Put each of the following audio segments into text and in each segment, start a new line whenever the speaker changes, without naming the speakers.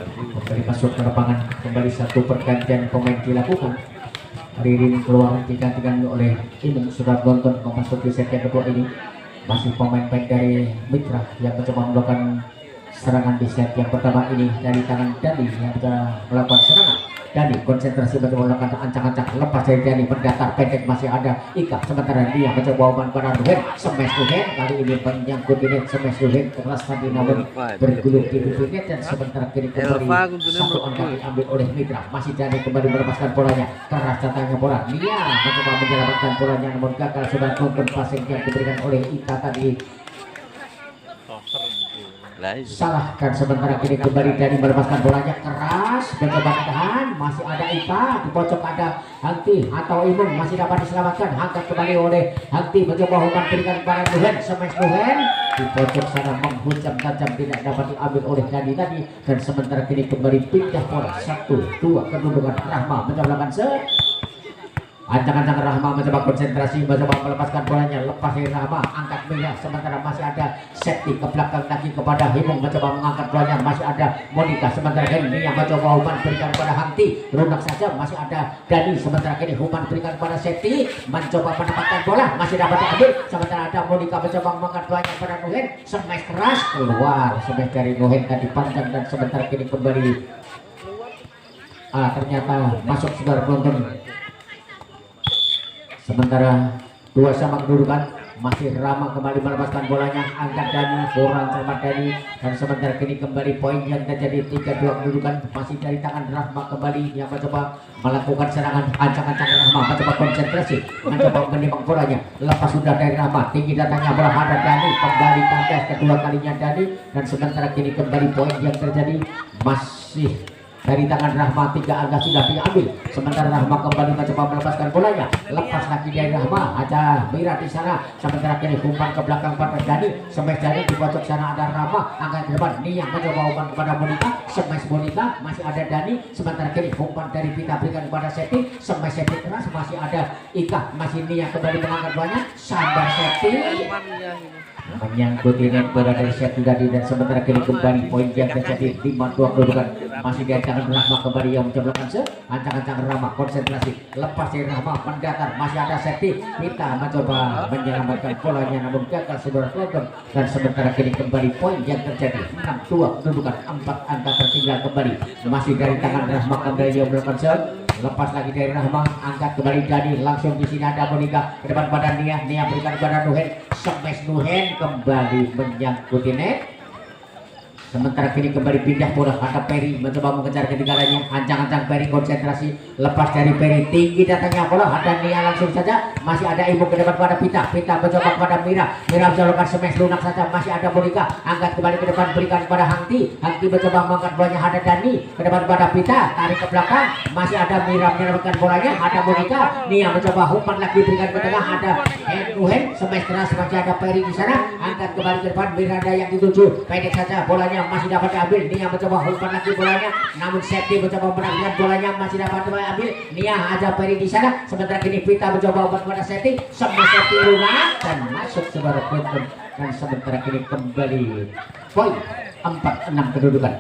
kembali masuk ke lapangan, kembali satu pergantian pemain dilakukan. Ririn keluar digantikan oleh Imung. Sudah nonton memasuki set yang kedua ini, masih pemain-pemain dari Mitra yang mencoba melakukan serangan di set yang pertama ini dari tangan Dani yang bisa melakukan serangan. Dani konsentrasi mencoba melakukan ancang-ancang, lepas dari Dani berdatar pendek, masih ada Ika, sementara dia mencoba umpan pada Nuhen, smash Nuhen, kali ini menyangkut di net, smash Nuhen keras tadi namun bergulung di pintu net, dan sementara kini kembali satu angka diambil oleh Mitra. Masih Dani kembali melepaskan bolanya, keras datangnya bola, Nia mencoba menyelamatkan bolanya namun gagal. Sudah nonton passing yang diberikan oleh Ika tadi salahkan, sementara kini kembali Dani melepaskan bolanya, keras mencoba tahan, masih ada Ika di pojok, ada Hangti atau Imung masih dapat diselamatkan, angkat kembali oleh Hangti mencoba umpan berikan kepada Nuhen, smash Nuhen di pojok sana menghujam tajam, tidak dapat diambil oleh Dani tadi, dan sementara kini kembali pindah bola 1-2 kedudukan. Rahma mencoba melakukan set, ancang-ancang Rahma mencoba konsentrasi, mencoba melepaskan bolanya, lepas dari Rahma, angkat Mira, sementara masih ada Septi ke belakang lagi kepada Himung, mencoba mengangkat bolanya, masih ada Monica, sementara ini yang mencoba umpan berikan kepada Hangti, lunak saja, masih ada Dani, sementara kini umpan berikan kepada Septi, mencoba mendapatkan bola, masih dapat diambil, sementara ada Monica mencoba mengangkat bolanya kepada Nuhen, smash keras keluar, smash dari Nuhen tadi panjang, dan sementara kini kembali ternyata masuk saudara penonton. Sementara dua sama kedudukan, masih Rama kembali melepaskan bolanya, angkat Dani, kurang cermat Dani, dan sementara kini kembali poin yang terjadi 3-2 kedudukan, masih dari tangan Rahma kembali yang mencoba melakukan serangan, ancang-ancang Rahma mencoba konsentrasi, mencoba menimang bolanya, lepas sudah dari Rahma, tinggi datangnya bola, ada Dani kembali kandas kedua kalinya Dani, dan sementara kini kembali poin yang terjadi masih dari tangan Rahma, 3 angka sudah diambil, sementara Rahma kembali mencoba melepaskan bolanya, lepas lagi dari Rahma, ada Mira di sana, sementara kini umpan ke belakang pada Dani, smash Dani di pojok sana ada Rahma, angkat ke depan, Nia mencoba umpan kepada Monica, smash Monica, masih ada Dani, sementara kini umpan dari Pita berikan kepada Septi, smash Septi keras, masih ada Ika, masih Nia kembali mengangkat bolanya, sambar Septi menyangkut net bola dari Septi tadi, dan sementara kini kembali poin yang terjadi 5-2 kedudukan, masih dari tangan Rahma kembali yang mencoba melakukan ancang-ancang Rahma, konsentrasi, lepas dari Rahma mendatar, masih ada Septi, Pita mencoba menyelamatkan bolanya namun gagal saudara penonton, dan sementara kini kembali poin yang terjadi 6-2 kedudukan, 4 angka tertinggal kembali, masih dari tangan Rahma kembali yang melakukan lepas lagi dari Rahma, angkat kembali Dani, langsung di sini ada Monica ke depan pada Nia, Nia berikan kepada Nuhen, smash Nuhen kembali menyangkut net. Sementara kini kembali pindah bola, ada Peri mencoba mengejar ketinggalannya, ancang-ancang Peri konsentrasi, lepas dari Peri, tinggi datangnya bola, ada Nia langsung saja, masih ada Ibu ke depan pada Pita, Pita mencoba kepada Mira, Mira mencoba smash lunak saja, masih ada Monica, angkat kembali ke depan berikan kepada Hangti, Hangti mencoba mengangkat bolanya, ada Dani ke depan pada Pita, tarik ke belakang, masih ada Mira menyelamatkan bolanya, ada Monica, Nia mencoba umpan lagi berikan ke tengah, ada Nuhen, smash keras, masih ada Peri di sana, angkat kembali ke depan, Miranda yang dituju, pendek saja bolanya, masih dapat diambil, Nia mencoba umpan lagi bolanya, namun Septi mencoba menangkan bolanya, masih dapat diambil, Nia ada Peri di sana, sementara kini Pita mencoba umpan kepada Septi, semua Septi lunak dan masuk saudara penonton, dan sementara kini kembali poin 4-6 kedudukan,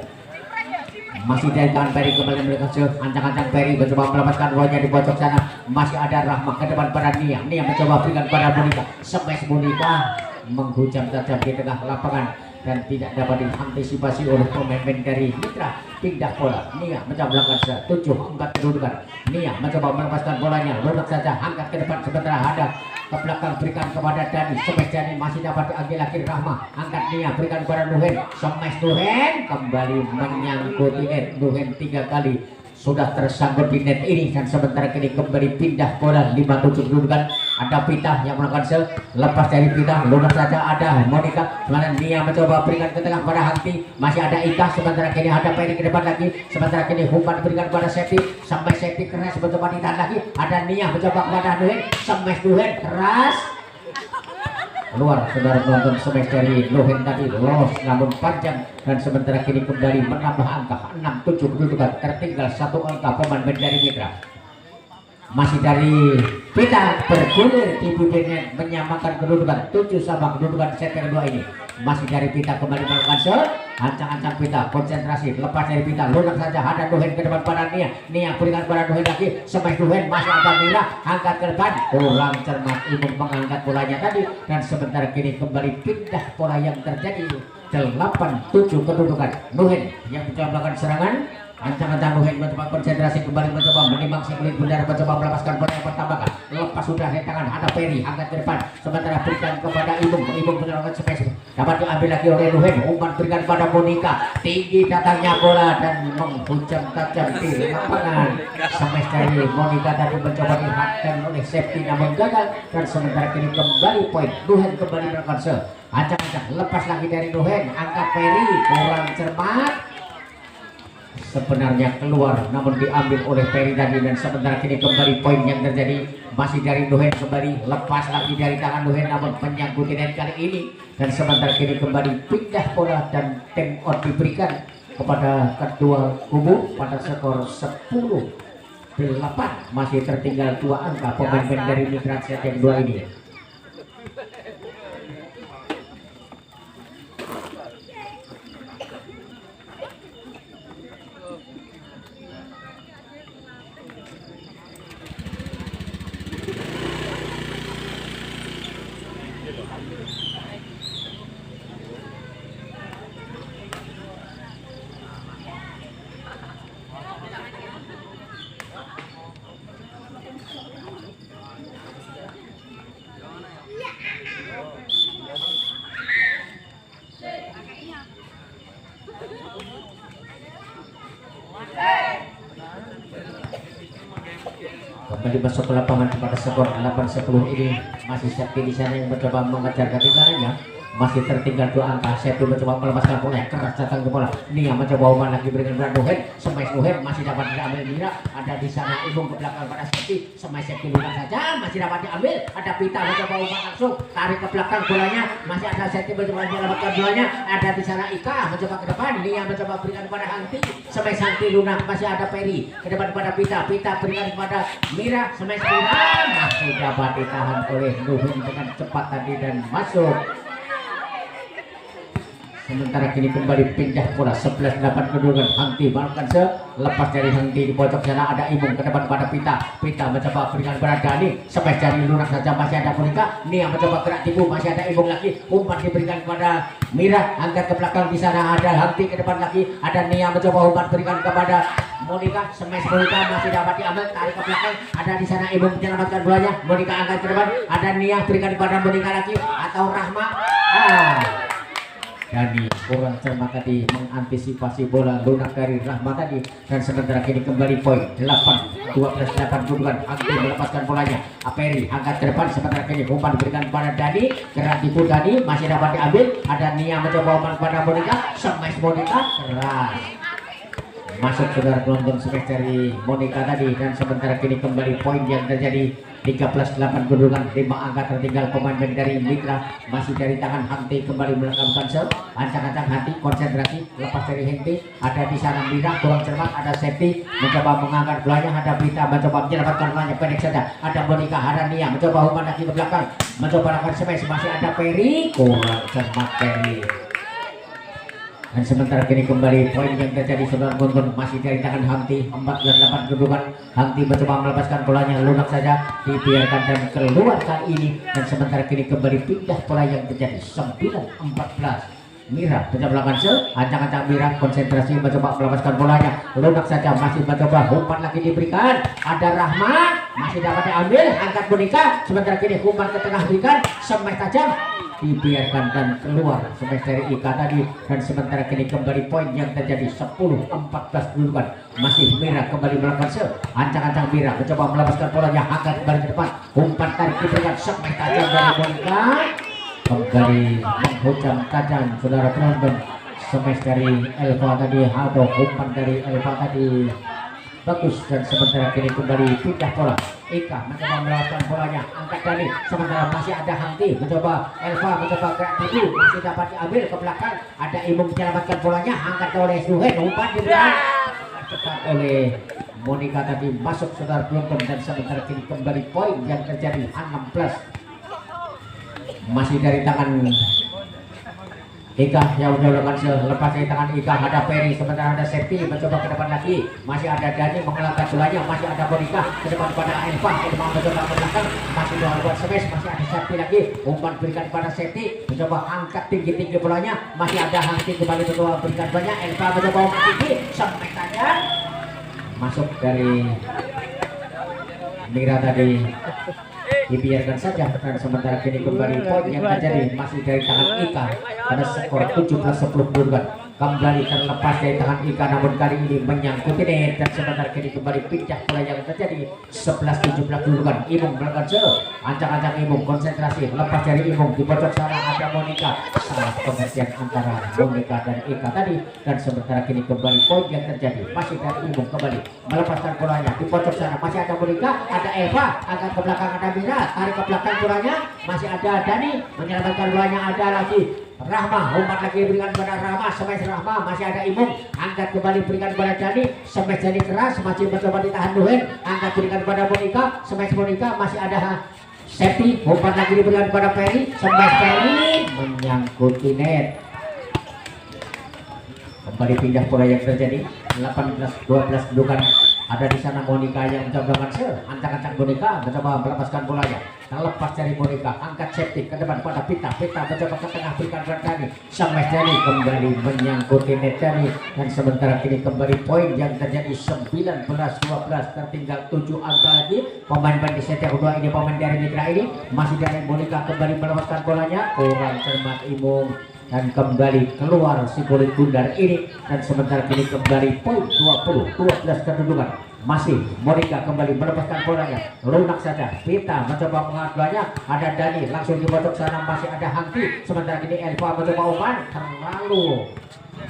masih dari tangan Peri kembali melakukan ancang-ancang Peri mencoba melepaskan bolanya di pojok sana, masih ada Rahma ke depan pada Nia, Nia mencoba berikan pada Monica, smash Monica menghujam tajam di tengah lapangan, dan tidak dapat diantisipasi oleh pemain dari Mitra. Pindah bola, Nia mencoba melakukan 7-4 kedudukan, Nia mencoba melepaskan bolanya, lunak saja, angkat ke depan, sementara ada ke belakang berikan kepada Dani, smash Dani masih dapat diambil lagi Rahma, angkat Nia berikan kepada Nuhen, smash Nuhen kembali menyangkut net, Nuhen 3 kali sudah tersangkut di net ini, dan sementara kini kembali pindah bola 5-7 kedudukan, ada Pita yang melakukan lepas dari Pita, lunak saja ada Monica, sementara Nia mencoba berikan ke tengah pada Hangti, masih ada Ika, sementara kini ada Peri ke depan lagi, sementara kini umpan diberikan kepada Septi, sampai Septi keras mencoba ditahan lagi, ada Nia mencoba kepada Nuhen, smash Nuhen keras keluar saudara penonton, smash dari Nuhen tadi lolos namun panjang, dan sementara kini kembali menambah angka 6-7 kedudukan, tertinggal 1 angka pemain dari Mitra. Masih dari Pita bergulir di bibir net, menyamakan kedudukan 7 sama kedudukan set kedua ini, masih dari Pita kembali melakukan ancang-ancang Pita, konsentrasi, lepas dari Pita, lunak saja, ada Nuhen ke depan pada Nia berikan pada Nuhen lagi, smash Nuhen, masih ada Mira, angkat ke depan, kurang cermat Imung mengangkat bolanya tadi, dan sebentar kini kembali pindah pola yang terjadi. 8-7 kedudukan. Nuhen yang mencoba melakukan serangan, ancang-ancang Nuhen mencoba konsentrasi kembali, mencoba menimbang si kulit bundar, mencoba melepaskan bola yang pertama, lepas sudah dari tangan, ada Peri angkat ke depan, sementara berikan kepada Imung melakukan space, dapat diambil lagi oleh Nuhen, umpan berikan pada Monica, tinggi datangnya bola dan menghujam tajam di lapangan. Smash dari Monica tadi mencoba dihadang oleh safety namun gagal, dan sementara kini kembali poin. Nuhen kembali melakukan ancang-ancang, lepas lagi dari Nuhen, angkat Peri, kurang cermat, sebenarnya keluar namun diambil oleh Peri tadi, dan sementara kini kembali poin yang terjadi masih dari Nuhen, kembali lepas lagi dari tangan Nuhen namun menyangkut net kali ini, dan sementara kini kembali pindah bola dan time out diberikan kepada kedua kubu pada skor 10-8. Masih tertinggal 2 angka pemain dari Mitra set yang 2 ini. Kembali masuk ke lapangan pada skor 8-10 ini, masih Septi di sana yang mencoba mengejar ketinggalannya, masih tertinggal 2 angka. Septi mencoba melepaskan bola, keras datang ke bola, Nia mencoba umpan lagi berikan pada Nuhen, smash Nuhen masih dapat diambil Mira, ada di sana Imung ke belakang pada Septi, smash Septi bukan saja, masih dapat diambil, ada Pita mencoba umpan langsung, tarik ke belakang bolanya, masih ada Septi mencoba menyelamatkan bolanya, ada di sana Ika mencoba ke depan, Nia mencoba berikan kepada Hanti, smash Hanti lunak, masih ada Peri ke depan pada Pita, Pita berikan kepada Mira, smash Mira masih dapat ditahan oleh Nuhen dengan cepat tadi dan masuk. Sementara kini kembali pindah bola 11-8 kedudukan. Hangti melakukan lepas dari Hangti di pojok sana, ada Imung ke depan pada Pita. Pita mencoba berikan kepada Dani, smash dari lunak saja, masih ada Monica. Nia mencoba gerak tipu, masih ada Imung lagi, umpan diberikan kepada Mira, angkat ke belakang, di sana ada Hangti ke depan lagi, ada Nia mencoba umpan berikan kepada Monica, smash Monica masih dapat diambil, tarik ke belakang, ada di sana Imung menyelamatkan bolanya, Monica angkat ke depan, ada Nia berikan kepada Monica lagi atau Rahma. Dani kurang cermat tadi mengantisipasi bola lunak dari Rahmat tadi, dan sementara kini kembali poin 8-12-8 kedudukan. Hangti melepaskan bolanya, Aperi angkat ke depan, sementara kini umpan diberikan kepada Dani, gerak tipu Dani masih dapat diambil, ada Nia mencoba umpan kepada Monica, smash Monica keras masuk saudara penonton, smash dari Monica tadi, dan sementara kini kembali poin yang terjadi 13-8 kedudukan. 5 angka tertinggal pemain dari Mitra, masih dari tangan Hangti kembali melakukan ancang-ancang Hangti, konsentrasi, lepas dari Hangti, ada di sana Mira kurang cermat, ada Septi mencoba mengangkat bolanya, ada Pita mencoba menyelamatkan bolanya, pendek saja, ada Monica, ada Nia mencoba umpan lagi ke belakang, mencoba lakukan smash, masih ada Peri, kurang cermat Peri. Dan sementara kini kembali poin yang terjadi saudara tonton, masih dari tangan Hangti, 14-8 kedudukan. Hangti mencoba melepaskan bolanya, lunak saja dibiarkan dan keluar kali ini, dan sementara kini kembali pindah pola yang terjadi 9-14. Mira mencoba melakukan ancang-ancang Mira, konsentrasi mencoba melepaskan bolanya, lunak saja, masih mencoba umpan lagi diberikan, ada Rahmat masih dapat diambil, angkat Monica, sementara kini umpan ke tengah berikan, smash tajam dibiarkan dan keluar smash dari Ika tadi, dan sementara kini kembali poin yang terjadi 10-14 kedudukan. Masih Mira kembali melakukan ancang-ancang Mira mencoba melepaskan bolanya, angkat kembali ke depan, umpan tarik diberikan, smash tajam dari Monica, kembali menghujam tajam saudara penonton, smash dari Elva tadi, atau umpan dari Elva tadi bagus, dan sementara kini kembali pindah bola. Ika mencoba melakukan bolanya, angkat Dani, sementara masih ada Hangti mencoba, Elva mencoba gerak tipu, masih dapat diambil ke belakang, ada Imung menyelamatkan bolanya, angkat oleh Suhen, umpan diberikan cepat oleh Monica tadi, masuk saudara penonton, dan sementara kini kembali poin yang terjadi 16 masih dari tangan Ika yang menjauhkan selepas dari tangan Ika ada Peri, sementara ada Septi mencoba ke depan lagi, masih ada Dani mengelakkan sulanya, masih ada Monika ke depan pada Elva, Elva mencoba ke belakang, masih dua buat smash, masih ada Septi lagi, umpan berikan pada Septi, mencoba angkat tinggi-tinggi bolanya, masih ada Hangti kembali mencoba berikan banyak, Elva mencoba umpan tinggi, sampai saja masuk dari Mira tadi dibiarkan saja, dan sementara kini kembali poin yang terjadi masih dari tangan Ika pada skor 17-10 kedudukan kembali terlepas dari tangan Ika, namun kali ini menyangkut ini, dan sementara kini kembali pindah bola yang terjadi 11-17 kedudukan. Imung melakukan ancang-ancang Imung konsentrasi, lepas dari Imung di pojok sana ada Monika, salah pengertian antara Monika dan Ika tadi, dan sementara kini kembali poin yang terjadi masih dari Imung kembali melepaskan bolanya di pojok sana, masih ada Monika, ada Eva angkat ke belakang, ada Mira tarik ke belakang bolanya, masih ada Dani menyelamatkan bolanya, ada lagi Rahma, umpan lagi berikan pada Rahma, smash Rahma, masih ada Imung, angkat kembali berikan pada Dani, smash Dani keras, masih mencoba ditahan Nuhen, angkat berikan pada Monika, smash Monika, masih ada Septi, umpan lagi diberikan pada Peri, smash Peri, menyangkuti net. Kembali pindah bola yang terjadi 18-12 kedudukan. Ada di sana Monika yang mencoba ancang-ancang Monika mencoba melepaskan bolanya, terlepas dari Monika, angkat Septi ke depan pada Pita mencoba ke tengah berikan pada Dani, sampai Dani kembali menyangkuti net Dani, dan sementara kini kembali poin yang terjadi 19-12, tertinggal 7 angka lagi. Pemain di set yang kedua ini, pemain dari Mitra ini masih dari Monika kembali melepaskan bolanya, kurang cermat Imung dan kembali keluar si kulit bundar ini, dan sementara kini kembali poin 20-12 kedudukan masih Monika kembali melepaskan bolanya, lunak saja Pita mencoba mengangkat bolanya, ada Dani langsung di pojok sana, masih ada Hangki, sementara kini Elva mencoba umpan terlalu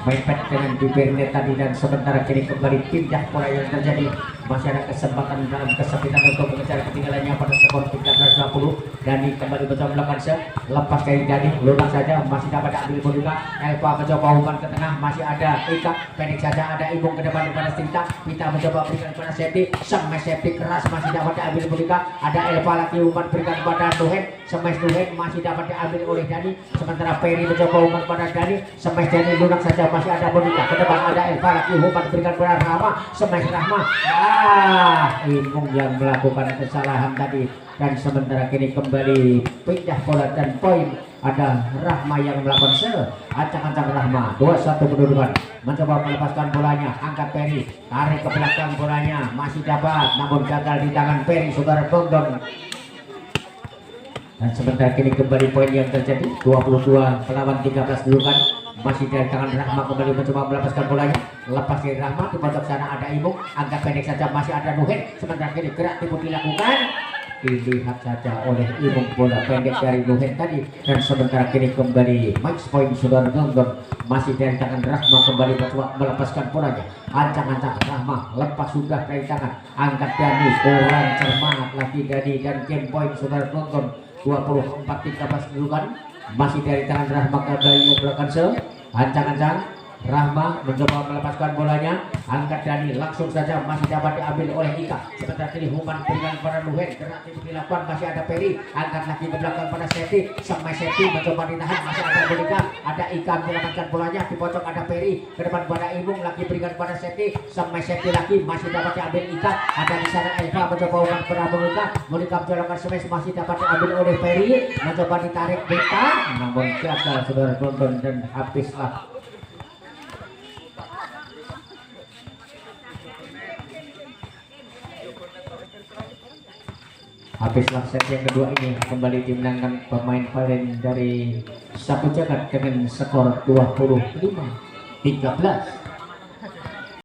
mepet dengan bibirnya tadi, dan sementara kini kembali pindah bola yang terjadi masih ada kesempatan dalam kesempitan untuk mengejar ketinggalannya pada skor 13-20. Dani kembali mencoba melakukan lepas dari Dani, lunak saja masih dapat ambil Monika, Elva mencoba umpan ke tengah, masih ada Ika pendek saja, ada Imung ke depan kepada Sinta, Pita mencoba berikan kepada Septi, smash Septi keras, masih dapat diambil Monika, ada Elva lagi umpan berikan kepada Nuhen, smash Nuhen masih dapat diambil oleh Dani, sementara Peri mencoba umpan kepada Dani, smash Dani lunak saja, masih ada Monika ke depan, ada Elva lagi umpan berikan kepada Rahma, smash Rahma, Imung yang melakukan kesalahan tadi, dan sementara kini kembali pindah bola dan poin ada Rahma yang melakukan ancang-ancang Rahma 21 kedudukan, mencoba melepaskan bolanya, angkat Peri, tarik ke belakang bolanya, masih dapat namun gagal di tangan Peri, saudara Bondon. Dan sementara kini kembali poin yang terjadi 22 melawan 13 kedudukan masih dari tangan Rahma, kembali mencoba melepaskan bolanya, lepas dari Rahma di pojok sana ada Imung, angkat pendek saja, masih ada Nuhen, sementara kini gerak timur dilakukan, dilihat saja oleh Imung bola pendek dari Nuhen tadi, dan sementara kini kembali match point saudara nonton masih dari tangan Rahma, kembali mencoba melepaskan bolanya, ancang-ancang Rahma lepas sudah dari tangan, angkat Dani, kurang cermat lagi Dani, dan game point saudara nonton 24-13 kedudukan masih dari tangan Rahma kembali melakukan ancang-ancang Rahma mencoba melepaskan bolanya, angkat Dani langsung saja, masih dapat diambil oleh Ika, sebentar kini umpan berikan pada Nuhen, gerak timur dilakukan, masih ada Peri, angkat lagi ke belakang pada Septi, sampai Septi mencoba ditahan, masih ada Monika, ada Ika menyelamatkan bolanya, di pojok ada Peri, ke depan pada Imung lagi berikan pada Septi, sampai Septi lagi, masih dapat diambil Ika, ada di sana Elva mencoba umpan pada Monika, Monika menjalankan smash, masih dapat diambil oleh Peri, mencoba ditarik Pita, namun gagal saudara nonton, dan habislah set yang kedua ini, kembali dimenangkan pemain Valen dari Sapu Jagat dengan skor 25-13.